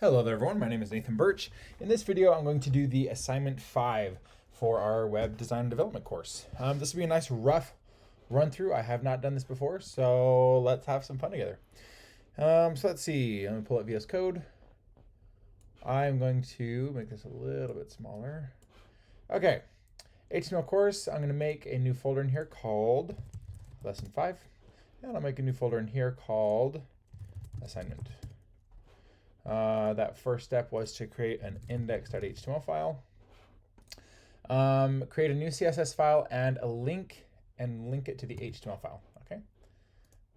Hello there everyone, my name is Nathan Birch. In this video I'm going to do the assignment 5 for our web design and development course. This will be a nice rough run through. I have not done this before, so let's have some fun together. So let's see, I'm going to pull up VS Code. I'm going to make this a little bit smaller. Okay, HTML course, I'm going to make a new folder in here called Lesson 5. And I'll make a new folder in here called Assignment. That first step was to create an index.html file, create a new CSS file and link it to the HTML file. Okay,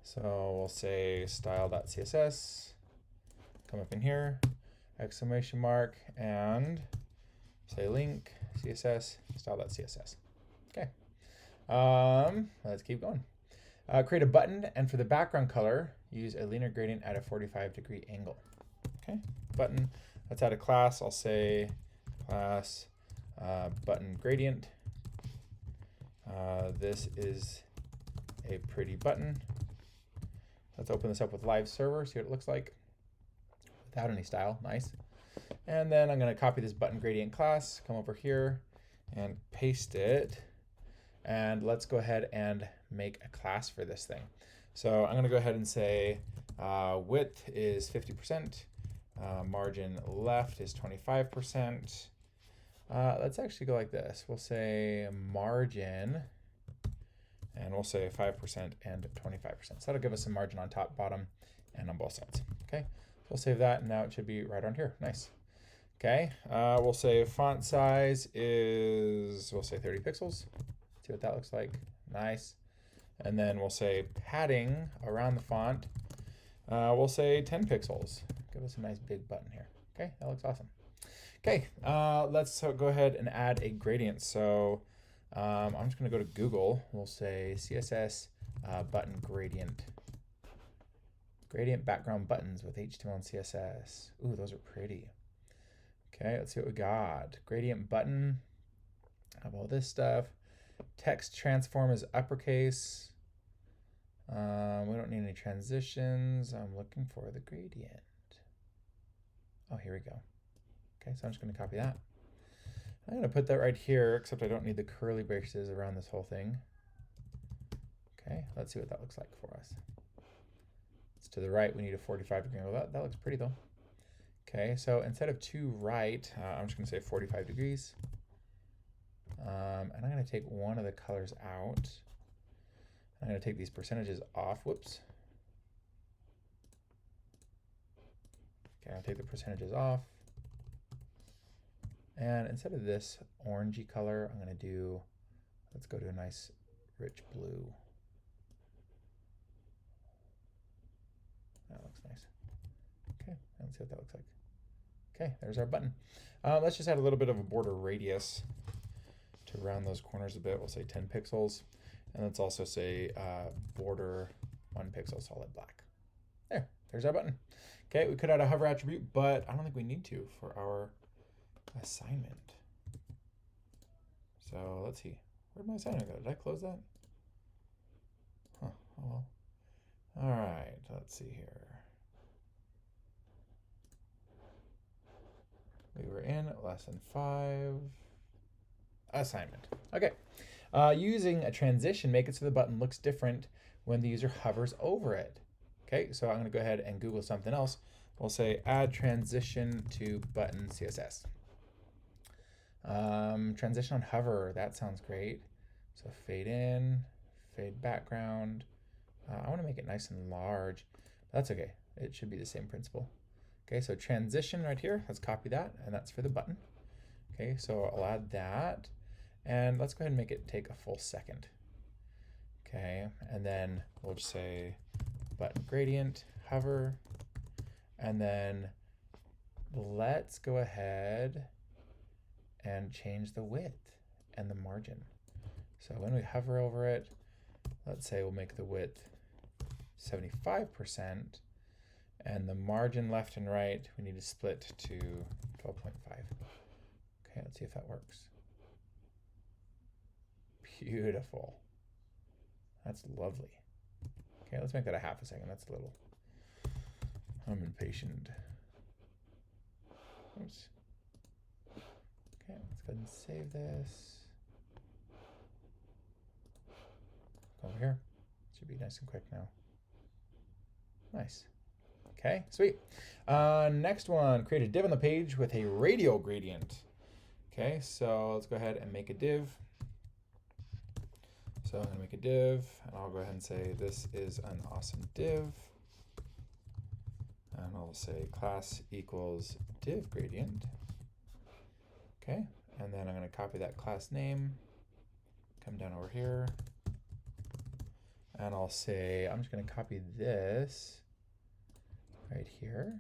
so we'll say style.css, come up in here, exclamation mark, and say link css style.css. Okay, let's keep going. Create a button, and for the background color, use a linear gradient at a 45-degree angle. Okay, button. Let's add a class. I'll say class button gradient. This is a pretty button. Let's open this up with live server, see what it looks like without any style. Nice. And then I'm going to copy this button gradient class, come over here and paste it. And let's go ahead and make a class for this thing. So I'm going to go ahead and say width is 50%. Margin left is 25%. Let's actually go like this. We'll say margin, and we'll say 5% and 25%. So that'll give us some margin on top, bottom, and on both sides. Okay, so we'll save that, and now it should be right on here. Nice. Okay, we'll say font size is, we'll say 30 pixels. See what that looks like. Nice. And then we'll say padding around the font. We'll say 10 pixels. Give us a nice big button here. Okay, that looks awesome. Okay, let's go ahead and add a gradient. So I'm just going to go to Google. We'll say CSS button gradient. Gradient background buttons with HTML and CSS. Ooh, those are pretty. Okay, let's see what we got. Gradient button. How about this stuff? Text transform is uppercase. We don't need any transitions. I'm looking for the gradient. Oh, here we go. Okay, so I'm just going to copy that. I'm going to put that right here, except I don't need the curly braces around this whole thing. Okay, let's see what that looks like for us. It's to the right. We need a 45-degree angle. That looks pretty, though. Okay, so instead of to right, I'm just going to say 45 degrees. And I'm going to take one of the colors out. I'm going to take these percentages off. Whoops. Okay, I'll take the percentages off. And instead of this orangey color, I'm going to do, let's go to a nice rich blue. That looks nice. Okay, let's see what that looks like. Okay, there's our button. Let's just add a little bit of a border radius to round those corners a bit. We'll say 10 pixels. And let's also say border 1 pixel solid black. There's our button. Okay, we could add a hover attribute, but I don't think we need to for our assignment. So let's see. Where'd my assignment go? Did I close that? Huh, oh well. All right, let's see here. We were in lesson 5, assignment. Okay. Using a transition, make it so the button looks different when the user hovers over it. Okay, so I'm going to go ahead and Google something else. We'll say add transition to button CSS. Transition on hover, that sounds great. So fade in, fade background. I want to make it nice and large. That's okay. It should be the same principle. Okay, so transition right here. Let's copy that, and that's for the button. Okay, so I'll add that. And let's go ahead and make it take a full second. Okay, and then we'll just say button gradient, hover, and then let's go ahead and change the width and the margin. So when we hover over it, let's say we'll make the width 75%, and the margin left and right, we need to split to 12.5. Okay, let's see if that works. Beautiful. That's lovely. Okay, let's make that a half a second. That's a little, I'm impatient. Oops. Okay, let's go ahead and save this. Go over here. Should be nice and quick now. Nice. Okay, sweet. Next one, create a div on the page with a radial gradient. Okay, so let's go ahead and make a div. So I'm going to make a div, and I'll go ahead and say this is an awesome div. And I'll say class equals div gradient. Okay, and then I'm going to copy that class name, come down over here, and I'll say I'm just going to copy this right here.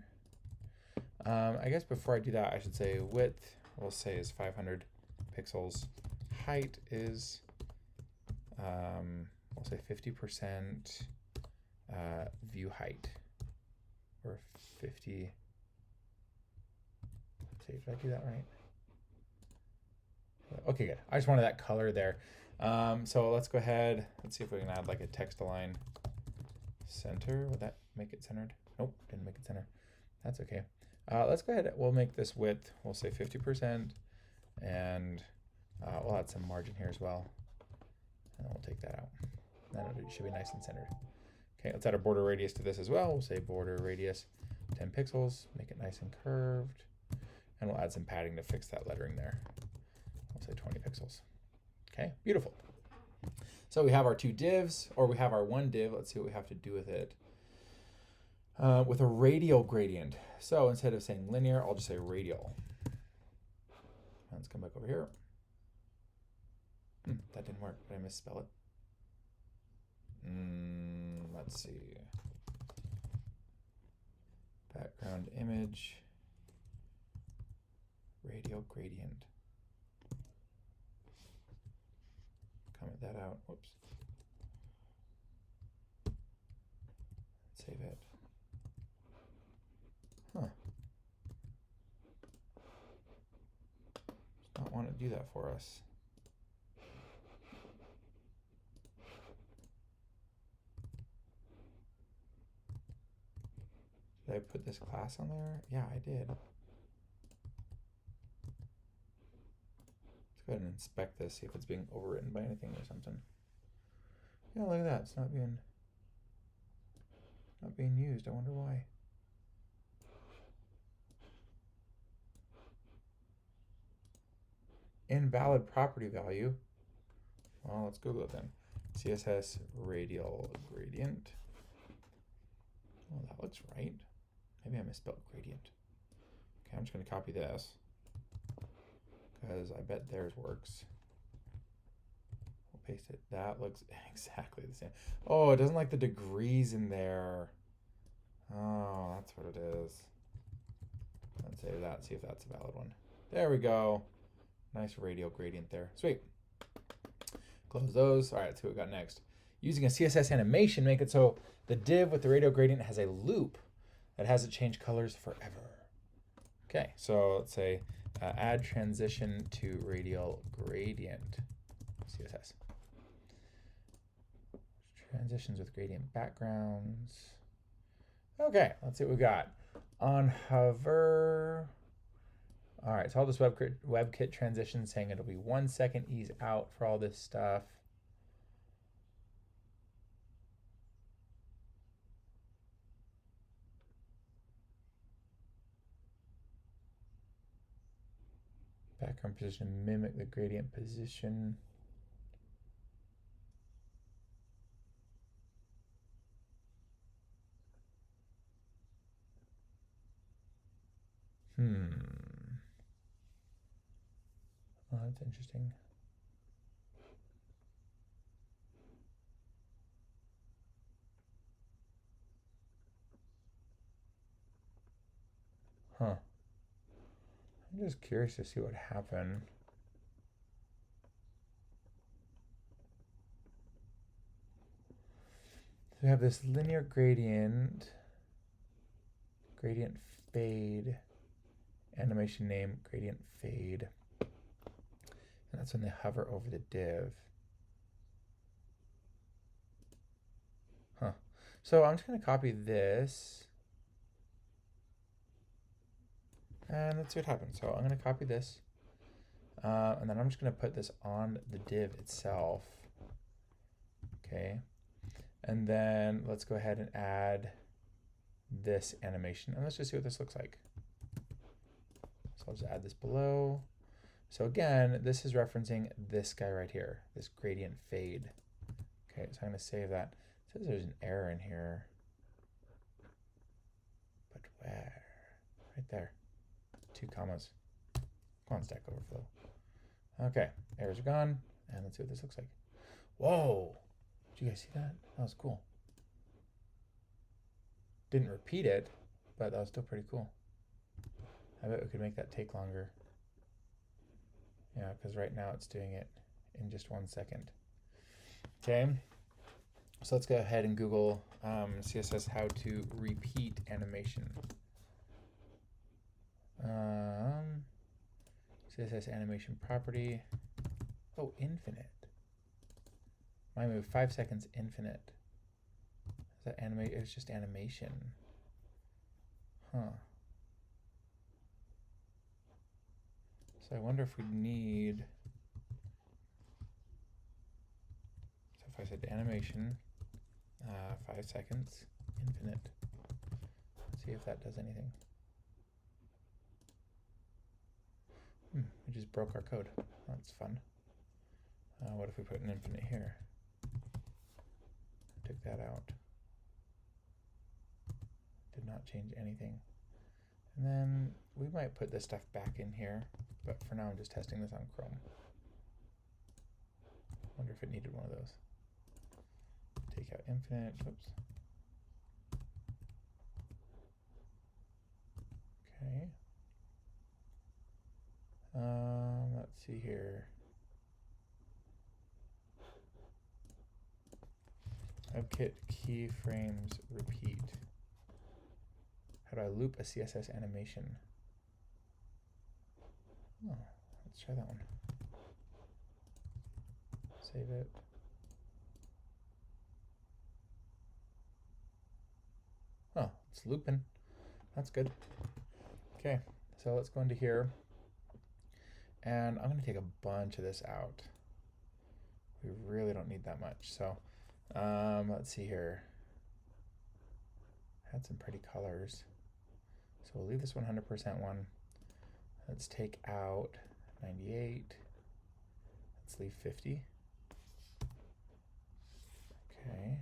I guess before I do that, I should say width, we'll say is 500 pixels. Height is, we'll say 50% view height, or 50. Let's see, did I do that right? Okay, good. I just wanted that color there. So let's go ahead. Let's see if we can add like a text align center. Would that make it centered? Nope, didn't make it center. That's okay. Let's go ahead. We'll make this width. We'll say 50%, and we'll add some margin here as well. And we'll take that out. Then it should be nice and centered. Okay, let's add a border radius to this as well. We'll say border radius 10 pixels. Make it nice and curved. And we'll add some padding to fix that lettering there. We'll say 20 pixels. Okay, beautiful. So we have our two divs, or we have our one div. Let's see what we have to do with it. With a radial gradient. So instead of saying linear, I'll just say radial. Let's come back over here. That didn't work. Did I misspell it? Let's see. Background image, radial gradient. Comment that out. Whoops. Save it. Huh. Does not want to do that for us. Did I put this class on there? Yeah, I did. Let's go ahead and inspect this, see if it's being overwritten by anything or something. Yeah, look at that. It's not being used. I wonder why. Invalid property value. Well, let's Google it then. Css Radial Gradient. Oh, that looks right. Maybe I misspelled gradient. Okay, I'm just going to copy this because I bet theirs works. We'll paste it. That looks exactly the same. Oh, it doesn't like the degrees in there. Oh, that's what it is. Let's save that, see if that's a valid one. There we go. Nice radial gradient there. Sweet. Close those. All right, let's see what we got next. Using a CSS animation, make it so the div with the radial gradient has a loop that has it change colors forever. Okay, so let's say add transition to radial gradient. CSS. Transitions with gradient backgrounds. Okay, let's see what we got. On hover. All right, so all this WebKit transition saying it'll be 1 second ease out for all this stuff. Background position, mimic the gradient position. Oh, that's interesting. Huh. I'm just curious to see what happened. So we have this linear gradient, gradient fade, animation name, gradient fade. And that's when they hover over the div. Huh. So I'm just going to copy this. And let's see what happens. So I'm going to copy this. And then I'm just going to put this on the div itself. Okay. And then let's go ahead and add this animation. And let's just see what this looks like. So I'll just add this below. So again, this is referencing this guy right here, this gradient fade. Okay, so I'm going to save that. It says there's an error in here. But where? Right there. 2 commas. Come on, Stack Overflow. Okay, errors are gone. And let's see what this looks like. Whoa! Did you guys see that? That was cool. Didn't repeat it, but that was still pretty cool. I bet we could make that take longer. Yeah, because right now it's doing it in just 1 second. Okay, so let's go ahead and Google CSS how to repeat animation. CSS animation property. Oh, infinite. My move 5 seconds infinite. Is that animate? It's just animation. Huh. So I wonder if we need. So if I said animation, 5 seconds infinite. Let's see if that does anything. We just broke our code. That's fun. What if we put an infinite here? Took that out. Did not change anything. And then we might put this stuff back in here, but for now I'm just testing this on Chrome. Wonder if it needed one of those. Take out infinite. Whoops. Okay. Let's see here. WebKit keyframes repeat. How do I loop a CSS animation? Oh, let's try that one. Save it. Oh, it's looping. That's good. Okay, so let's go into here. And I'm going to take a bunch of this out. We really don't need that much. So let's see here. Had some pretty colors. So we'll leave this 100% one. Let's take out 98. Let's leave 50. Okay.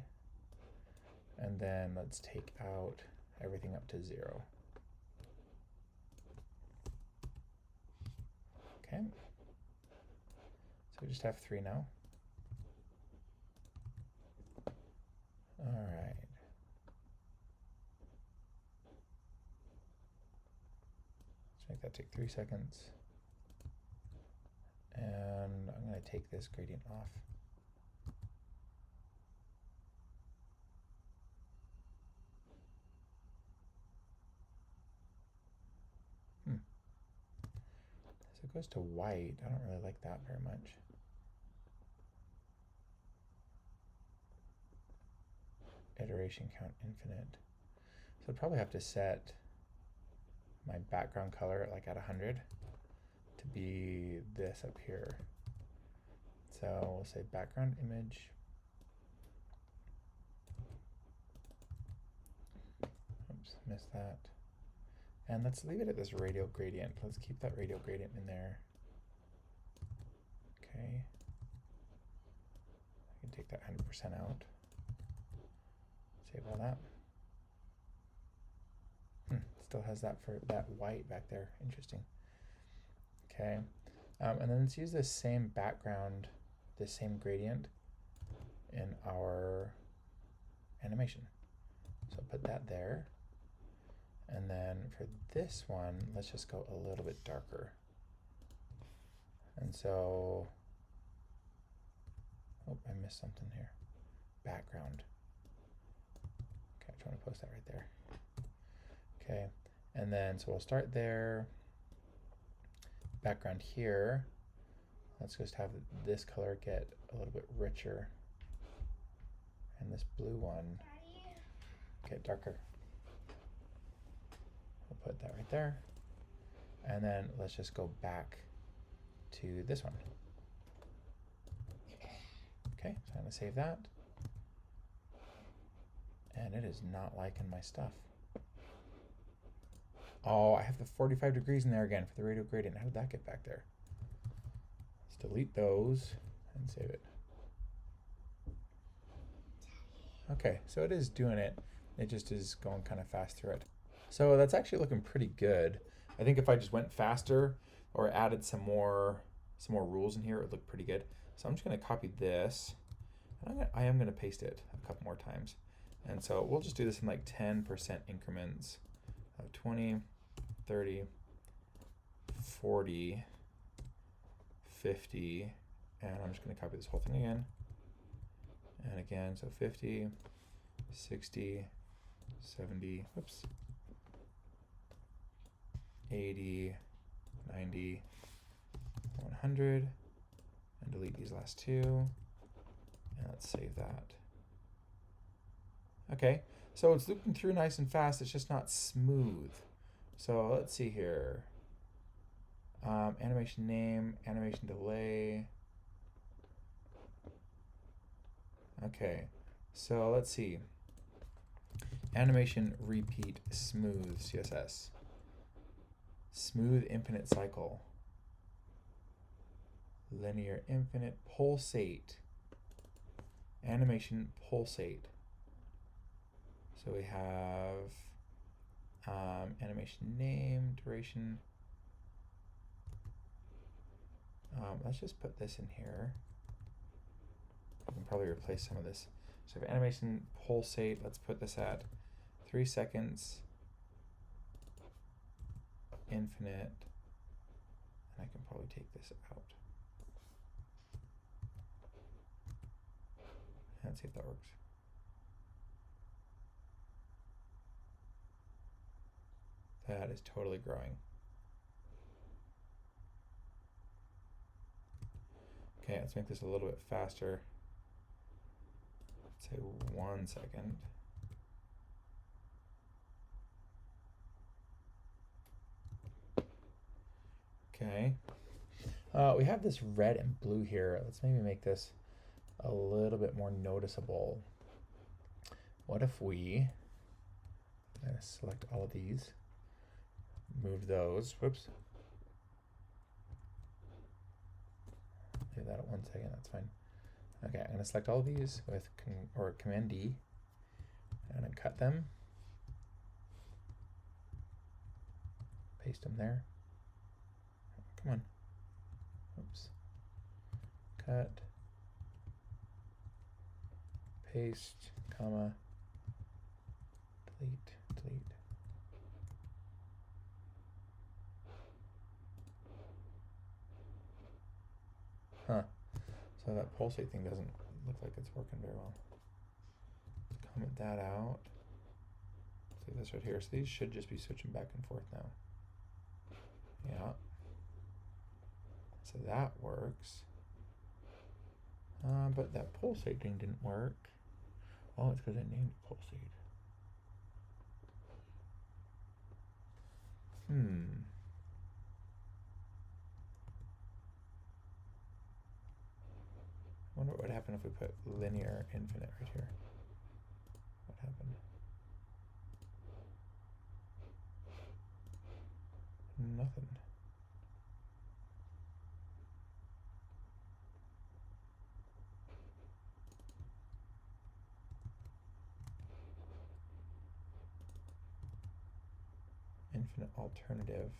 And then let's take out everything up to 0. Okay. So we just have 3 now. All right. Let's make that take 3 seconds. And I'm going to take this gradient off. So it goes to white. I don't really like that very much. Iteration count infinite. So I'd probably have to set my background color like at 100 to be this up here. So we'll say background image. Oops, missed that. And let's leave it at this radial gradient. Let's keep that radial gradient in there. Okay. I can take that 100% out. Save all that. Still has that for that white back there. Interesting. Okay. And then let's use this same background, this same gradient in our animation. So put that there. And then for this one, let's just go a little bit darker. And so, oh, I missed something here. Background. Okay, I want to post that right there. Okay, and then so we'll start there. Background here. Let's just have this color get a little bit richer. And this blue one get darker. We'll put that right there. And then let's just go back to this one. Okay, so I'm going to save that. And it is not liking my stuff. Oh, I have the 45 degrees in there again for the radial gradient. How did that get back there? Let's delete those and save it. Okay, so it is doing it. It just is going kind of fast through it. So that's actually looking pretty good. I think if I just went faster or added some more rules in here, it would look pretty good. So I'm just going to copy this, and I am going to paste it a couple more times. And so we'll just do this in like 10% increments of 20, 30, 40, 50, and I'm just going to copy this whole thing again. And again, so 50, 60, 70, whoops, 80, 90, 100, and delete these last two. And let's save that. Okay, so it's looping through nice and fast. It's just not smooth. So let's see here. Animation name, animation delay. Okay, so let's see. Animation repeat smooth CSS. Smooth infinite cycle. Linear infinite pulsate. Animation pulsate. So we have animation name, duration. Let's just put this in here. I can probably replace some of this. So we have animation pulsate. Let's put this at 3 seconds. Infinite. And I can probably take this out. Let's see if that works. That is totally growing. Okay, let's make this a little bit faster. Let's say 1 second. Okay. We have this red and blue here. Let's maybe make this a little bit more noticeable. What if we select all of these, move those, whoops. Leave that at 1 second, that's fine. Okay, I'm gonna select all of these with Command D, and then cut them. Paste them there. Come on. Oops. Cut. Paste, comma, delete, delete. Huh. So that pulsate thing doesn't look like it's working very well. Let's comment that out. See this right here. So these should just be switching back and forth now. Yeah. So that works. But that pulsate thing didn't work. Oh, it's because I named it pulsate. I wonder what would happen if we put linear infinite right here. What happened? Nothing. Infinite alternative.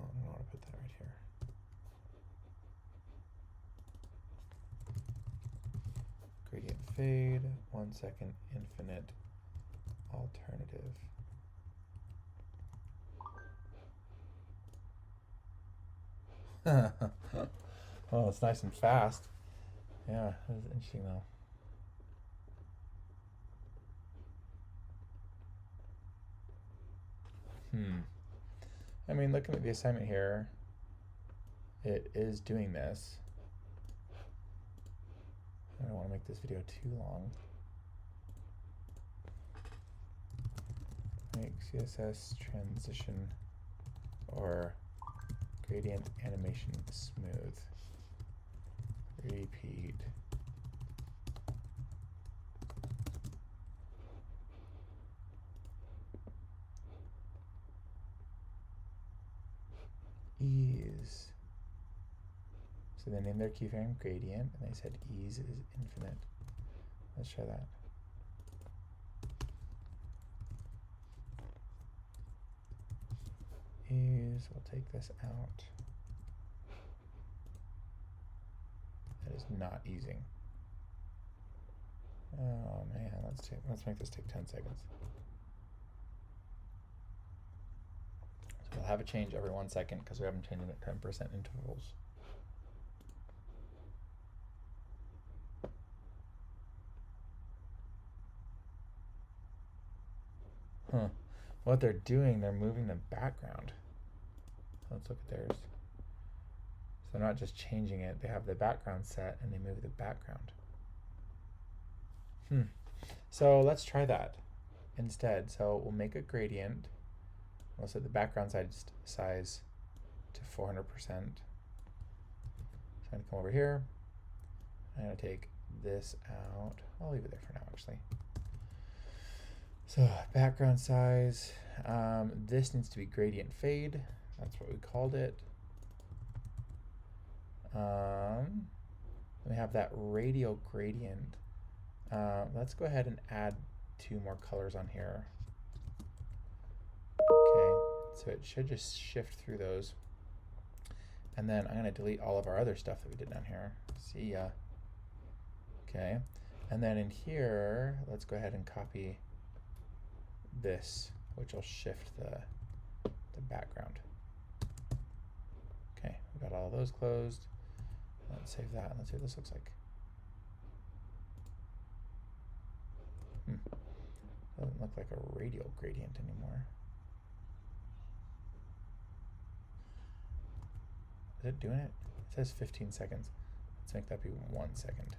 Oh, I don't know how to put that right here. Gradient fade, 1 second, infinite alternative. Oh, it's nice and fast. Yeah, that is interesting though. I mean, looking at the assignment here, it is doing this. I don't want to make this video too long. make CSS transition or gradient animation smooth. Repeat. Ease. So they named their keyframe gradient, and they said ease is infinite. Let's try that. Ease, we'll take this out. That is not easing. Oh man, let's make this take 10 seconds. So we'll have it change every 1 second because we haven't changed it at 10% intervals. Huh. What they're doing, they're moving the background. Let's look at theirs. So they're not just changing it, they have the background set and they move the background. So let's try that instead. So we'll make a gradient. We'll set the background size to 400%. So I'm going to come over here. I'm going to take this out. I'll leave it there for now, actually. So background size, this needs to be gradient fade. That's what we called it. We have that radial gradient. Let's go ahead and add 2 more colors on here. Okay, so it should just shift through those. And then I'm going to delete all of our other stuff that we did down here. See ya. Okay, and then in here, let's go ahead and copy this, which will shift the background. Okay, we got all of those closed. Let's save that and let's see what this looks like. Doesn't look like a radial gradient anymore. Is it doing it? It says 15 seconds. Let's make that be 1 second.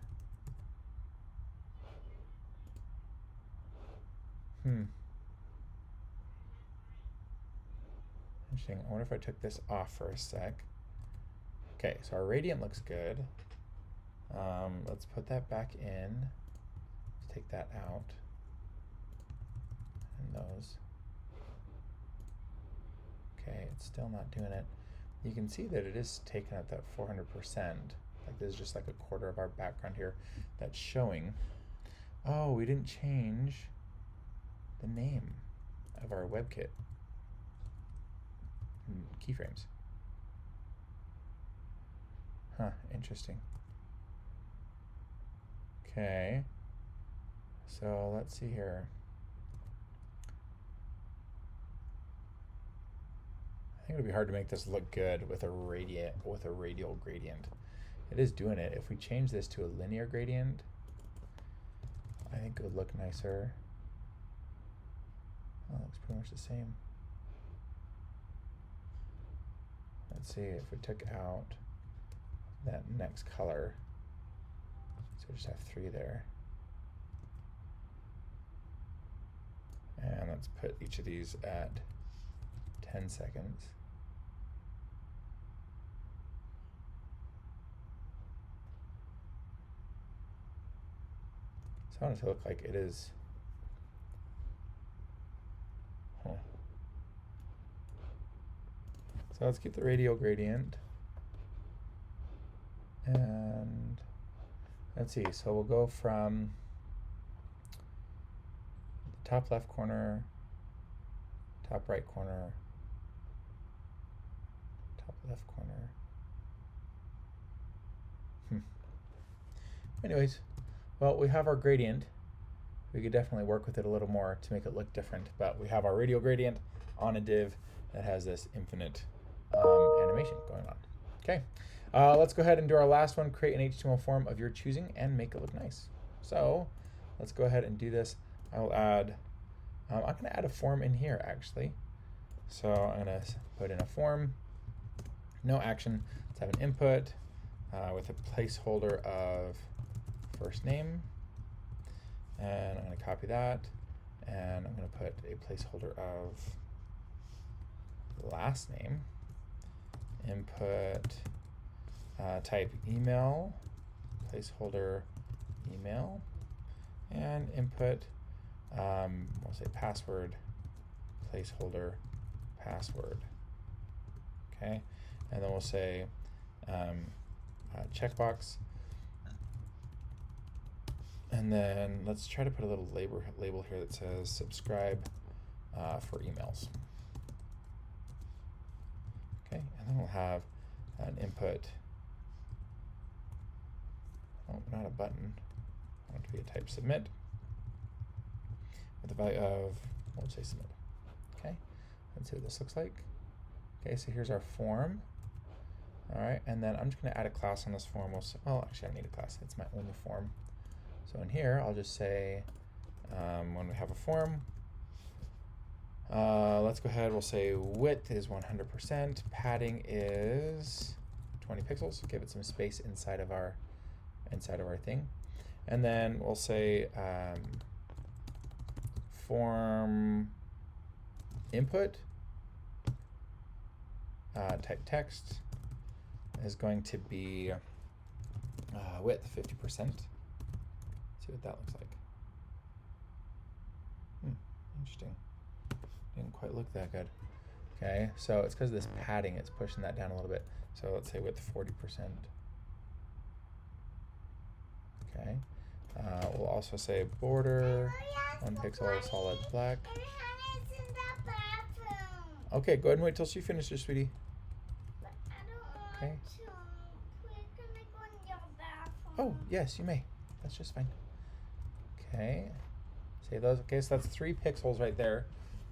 Interesting. I wonder if I took this off for a sec. Okay, so our gradient looks good. Let's put that back in. Let's take that out. And those. Okay, it's still not doing it. You can see that it is taking out that 400%. Like this is just like a quarter of our background here that's showing. Oh, we didn't change the name of our WebKit keyframes. Huh, interesting. Okay, so let's see here. I think it would be hard to make this look good with a radial gradient. It is doing it. If we change this to a linear gradient, I think it would look nicer. Oh, it looks pretty much the same. Let's see if we took out that next color. So we just have 3 there. And let's put each of these at 10 seconds. So I want it to look like it is. So let's keep the radial gradient. And let's see, so we'll go from the top left corner, top right corner, top left corner. Anyways, well, we have our gradient. We could definitely work with it a little more to make it look different, but we have our radial gradient on a div that has this infinite animation going on. Okay, let's go ahead and do our last one, create an HTML form of your choosing and make it look nice. So let's go ahead and do this. I will add, I'm going to add a form in here actually. So I'm going to put in a form, no action. Let's have an input with a placeholder of first name. And I'm going to copy that And I'm going to put a placeholder of last name, input type email, placeholder email, and input, we'll say password, placeholder password. Okay, and then we'll say checkbox. And then let's try to put a little label here that says subscribe for emails. Okay, and then we'll have an input. Oh, not a button. I want it to be a type submit with the value of, we'll say submit. Okay, let's see what this looks like. Okay, so here's our form. All right, and then I'm just going to add a class on this form. Oh, actually, I need a class. It's my only form. So in here, I'll just say when we have a form, let's go ahead. We'll say width is 100%, padding is 20 pixels. Give it some space inside of our thing, and then we'll say form input type text is going to be width 50%. See what that looks like. Interesting. Didn't quite look that good. Okay, so it's because of this padding, it's pushing that down a little bit. So let's say width 40%. Okay. We'll also say border 1 pixel solid black. Okay, go ahead and wait till she finishes, sweetie. But I don't Okay. want to. Please, can I go in your bathroom? Oh, yes, you may. That's just fine. Okay. Save those. Okay, so that's 3 pixels right there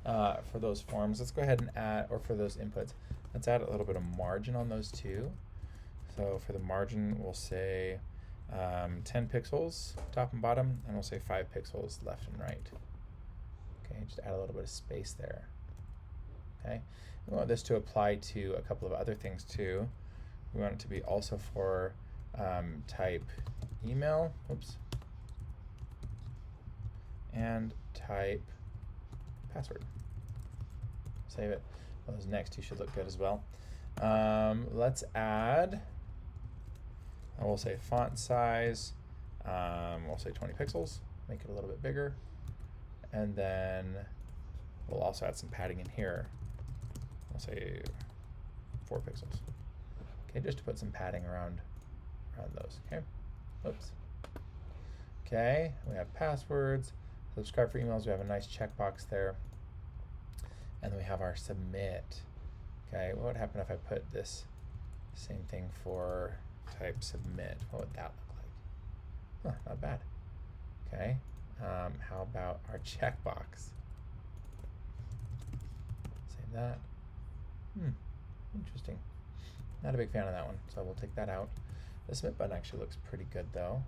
for those forms. Let's go ahead and add, or for those inputs, let's add a little bit of margin on those two. So for the margin, we'll say 10 pixels top and bottom, and we'll say 5 pixels left and right. Okay, just add a little bit of space there. Okay, we want this to apply to a couple of other things too. We want it to be also for type email, oops, and type password. Save it. Those next two should look good as well. Let's add, we'll say font size, we'll say 20 pixels, make it a little bit bigger, and then we'll also add some padding in here. We'll say 4 pixels. Okay, just to put some padding around those. Okay, oops. Okay, we have passwords, subscribe for emails. We have a nice checkbox there, and then we have our submit. Okay, what would happen if I put this same thing for type submit? What would that look like? Huh, not bad. Okay, how about our checkbox? Save that. Interesting. Not a big fan of that one, so we'll take that out. The submit button actually looks pretty good though.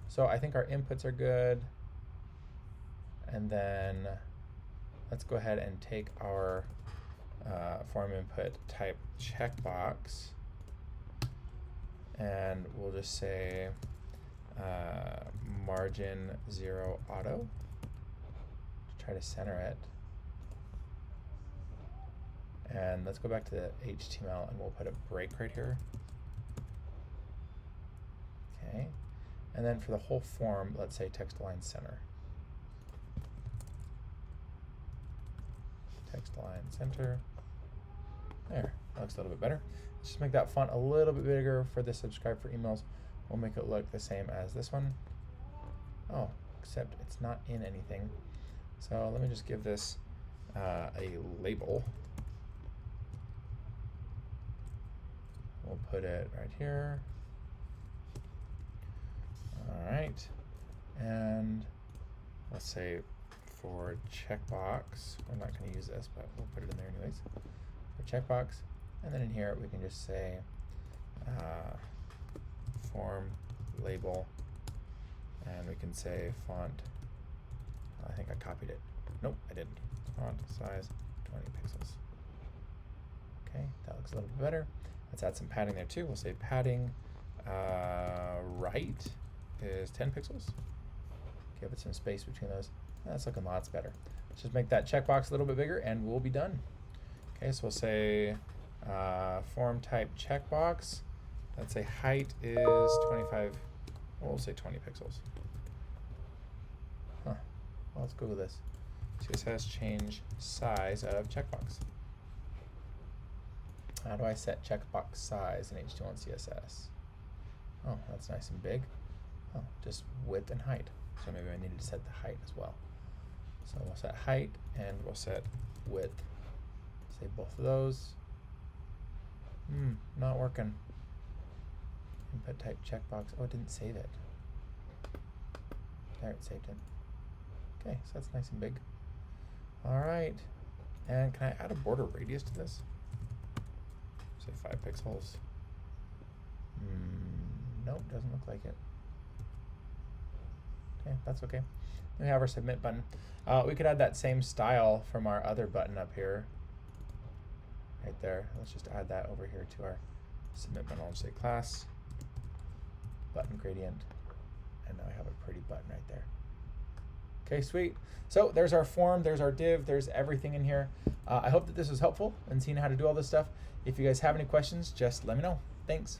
So I think our inputs are good. And then let's go ahead and take our form input type checkbox, and we'll just say margin 0 auto to try to center it. And let's go back to the HTML and we'll put a break right here. Okay, and then for the whole form, let's say text align center. Text align center. There, that looks a little bit better. Let's just make that font a little bit bigger for the subscribe for emails. We'll make it look the same as this one. Oh, except it's not in anything. So let me just give this a label. We'll put it right here. All right, and let's say for checkbox, we're not going to use this, but we'll put it in there anyways. For checkbox, and then in here we can just say form label, and we can say font. I think I copied it. Nope, I didn't. Font size 20 pixels. Okay, that looks a little bit better. Let's add some padding there too. We'll say padding right is 10 pixels. Give it some space between those. That's looking lots better. Let's just make that checkbox a little bit bigger and we'll be done. Okay, so we'll say form type checkbox. Let's say height is 25, we'll say 20 pixels. Huh. Well, let's go with this. CSS change size of checkbox. How do I set checkbox size in HTML&CSS? Oh, that's nice and big. Oh, just width and height. So maybe I needed to set the height as well. So we'll set height and we'll set width. Save both of those. Not working. Input type checkbox. Oh, it didn't save it. There, it saved it. Okay, so that's nice and big. All right. And can I add a border radius to this? Say 5 pixels. Nope, doesn't look like it. Okay, that's okay. We have our submit button. We could add that same style from our other button up here. Right there. Let's just add that over here to our submit button. I'll just say class, button gradient, and now I have a pretty button right there. Okay, sweet. So there's our form, there's our div, there's everything in here. I hope that this was helpful in seeing how to do all this stuff. If you guys have any questions, just let me know. Thanks.